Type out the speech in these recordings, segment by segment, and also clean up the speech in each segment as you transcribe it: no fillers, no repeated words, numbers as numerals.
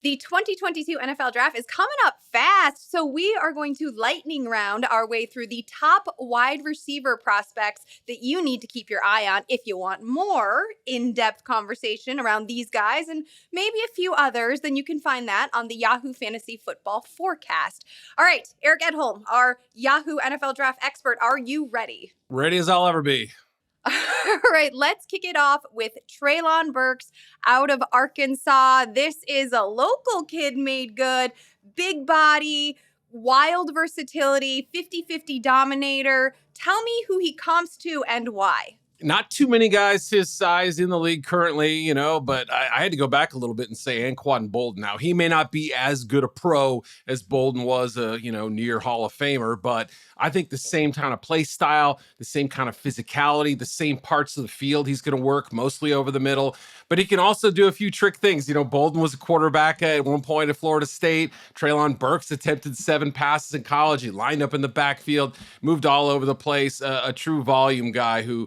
The 2022 NFL Draft is coming up fast, so we are going to lightning round our way through the top wide receiver prospects that you need to keep your eye on if you want more in-depth conversation around these guys and maybe a few others. Then you can find that on the Yahoo Fantasy Football Forecast. All right, Eric Edholm, our Yahoo NFL Draft expert, are you ready? Ready as I'll ever be. All right, let's kick it off with Treylon Burks out of Arkansas. This is a local kid made good, big body, wild versatility, 50-50 dominator. Tell me who he comps to and why. Not too many guys his size in the league currently, but I had to go back a little bit and say Anquan Bolden. Now, he may not be as good a pro as Bolden was a, near Hall of Famer, but I think the same kind of play style, the same kind of physicality, the same parts of the field he's going to work mostly over the middle, but he can also do a few trick things. Bolden was a quarterback at one point at Florida State. Treylon Burks attempted 7 passes in college. He lined up in the backfield, moved all over the place, a true volume guy who,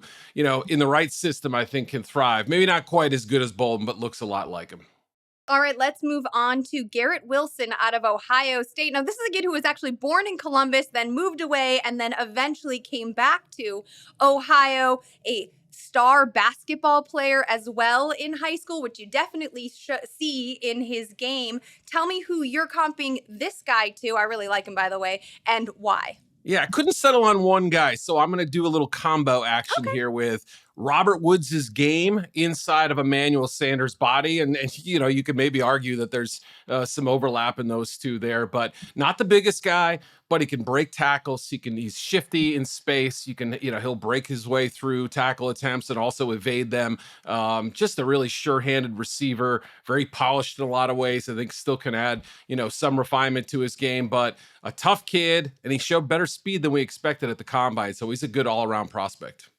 in the right system, I think can thrive. Maybe not quite as good as Bolden, but looks a lot like him. All right, let's move on to Garrett Wilson out of Ohio State. Now, this is a kid who was actually born in Columbus, then moved away, and then eventually came back to Ohio, a star basketball player as well in high school, which you definitely see in his game. Tell me who you're comping this guy to. I really like him, by the way, and why. Yeah, I couldn't settle on one guy, so I'm going to do a little combo action here with Robert Woods' game inside of Emmanuel Sanders' body. And you could maybe argue that there's some overlap in those two there, but not the biggest guy, but he can break tackles. He's shifty in space. He'll break his way through tackle attempts and also evade them. Just a really sure-handed receiver, very polished in a lot of ways. I think still can add, some refinement to his game, but a tough kid, and he showed better speed than we expected at the combine. So he's a good all-around prospect.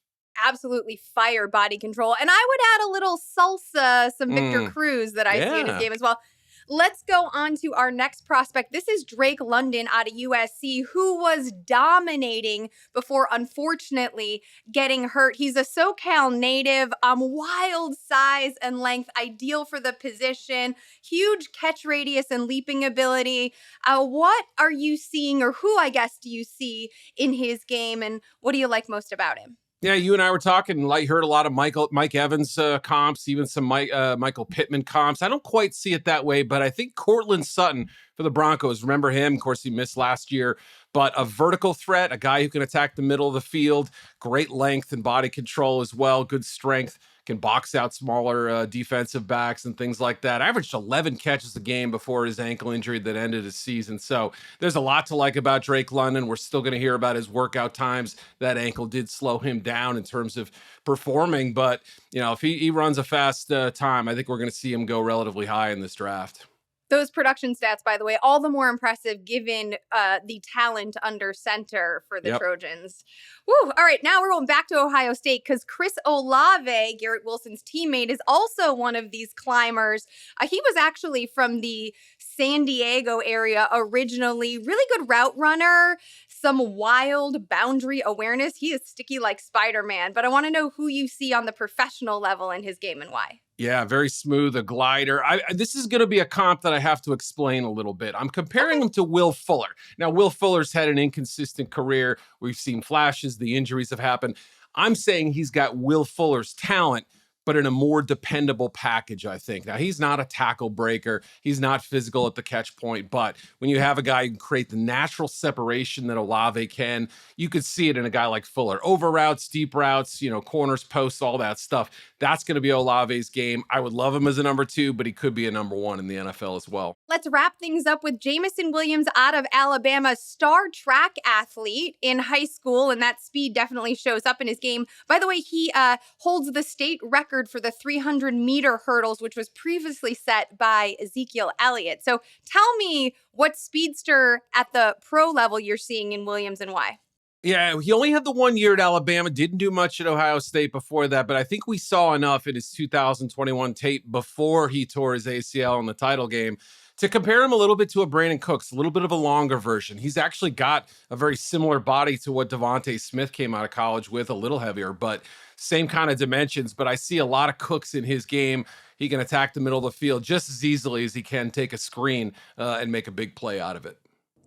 Absolutely fire body control. And I would add a little salsa, some Victor Cruz that I see in his game as well. Let's go on to our next prospect. This is Drake London out of USC, who was dominating before, unfortunately, getting hurt. He's a SoCal native, wild size and length, ideal for the position, huge catch radius and leaping ability. What are you seeing, or who, I guess, do you see in his game, and what do you like most about him? Yeah, you and I were talking, heard a lot of Mike Evans comps, even some Michael Pittman comps. I don't quite see it that way, but I think Courtland Sutton for the Broncos, remember him? Of course, he missed last year, but a vertical threat, a guy who can attack the middle of the field, great length and body control as well, good strength, can box out smaller defensive backs and things like that. Averaged 11 catches a game before his ankle injury that ended his season. So there's a lot to like about Drake London. We're still going to hear about his workout times. That ankle did slow him down in terms of performing. But, if he runs a fast time, I think we're going to see him go relatively high in this draft. Those production stats, by the way, all the more impressive given the talent under center for the Trojans. Woo! All right, now we're going back to Ohio State because Chris Olave, Garrett Wilson's teammate, is also one of these climbers. He was actually from the San Diego area originally. Really good route runner, some wild boundary awareness. He is sticky like Spider-Man, but I want to know who you see on the professional level in his game and why. Yeah, very smooth, a glider. This is going to be a comp that I have to explain a little bit. I'm comparing him to Will Fuller. Now, Will Fuller's had an inconsistent career. We've seen flashes. The injuries have happened. I'm saying he's got Will Fuller's talent, but in a more dependable package, I think. Now, he's not a tackle breaker. He's not physical at the catch point, but when you have a guy who can create the natural separation that Olave can, you could see it in a guy like Fuller. Over routes, deep routes, corners, posts, all that stuff. That's going to be Olave's game. I would love him as a number 2, but he could be a number 1 in the NFL as well. Let's wrap things up with Jameson Williams out of Alabama, star track athlete in high school, and that speed definitely shows up in his game. By the way, he holds the state record for the 300-meter hurdles, which was previously set by Ezekiel Elliott. So tell me what speedster at the pro level you're seeing in Williams and why. Yeah, he only had the 1 year at Alabama, didn't do much at Ohio State before that, but I think we saw enough in his 2021 tape before he tore his ACL in the title game to compare him a little bit to a Brandon Cooks, a little bit of a longer version. He's actually got a very similar body to what Devontae Smith came out of college with, a little heavier, but same kind of dimensions. But I see a lot of Cooks in his game. He can attack the middle of the field just as easily as he can take a screen and make a big play out of it.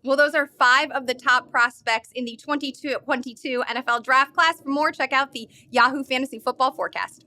Well, those are 5 of the top prospects in the 2022 NFL draft class. For more, check out the Yahoo Fantasy Football Forecast.